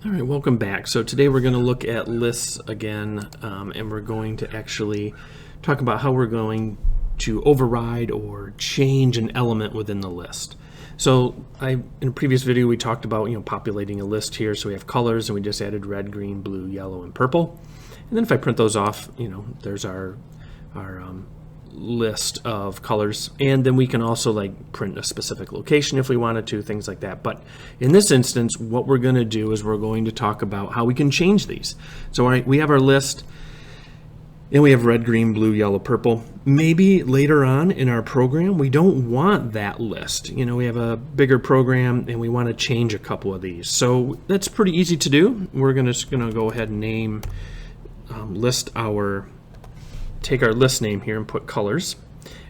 All right, welcome back. So today we're going to look at lists again, and we're going to actually talk about how we're going to override or change an element within the list. So in a previous video we talked about populating a list here. So we have colors, and we just added red, green, blue, yellow, and purple. And then if I print those off, there's our list of colors, and then we can also print a specific location if we wanted to, things like that. But in this instance, what we're going to do is we're going to talk about how we can change these. So we have our list, and we have red, green, blue, yellow, purple. Maybe later on in our program we don't want that list. We have a bigger program and we want to change a couple of these. So that's pretty easy to do. We're just going to go ahead and name take our list name here and put colors,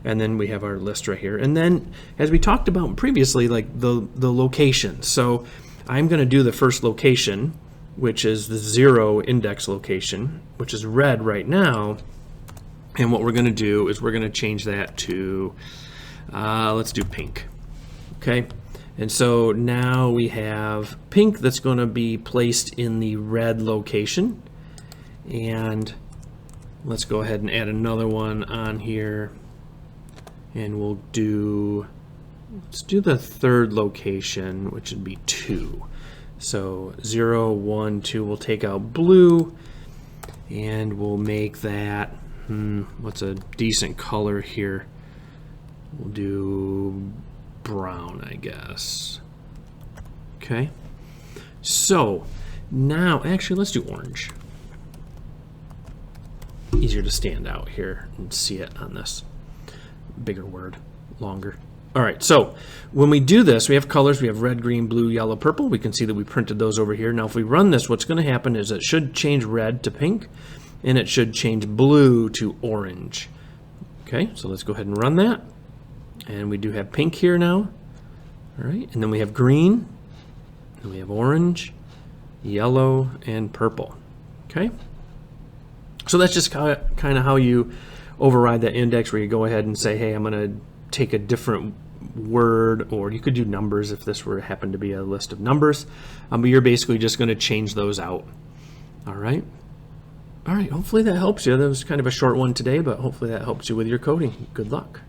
and then we have our list right here. And then, as we talked about previously, the location. So I'm going to do the first location, which is the 0 index location, which is red right now. And what we're going to do is we're going to change that to let's do pink. Okay, and so now we have pink that's going to be placed in the red location. And let's go ahead and add another one on here, and let's do the third location, which would be 2. So 0, 1, 2, we'll take out blue, and we'll make that, what's a decent color here? We'll do brown, I guess. Okay, so now, actually, let's do orange. Easier to stand out here and see it on this bigger word, longer. All right, so when we do this, we have colors. We have red, green, blue, yellow, purple. We can see that we printed those over here. Now if we run this, what's going to happen is it should change red to pink, and it should change blue to orange. Okay, so let's go ahead and run that. And we do have pink here now. All right, and then we have green, and we have orange, yellow, and purple. Okay. So that's just kind of how you override that index, where you go ahead and say, hey, I'm going to take a different word, or you could do numbers if this were happen to be a list of numbers, but you're basically just going to change those out. All right, hopefully that helps you. That was kind of a short one today, but hopefully that helps you with your coding. Good luck.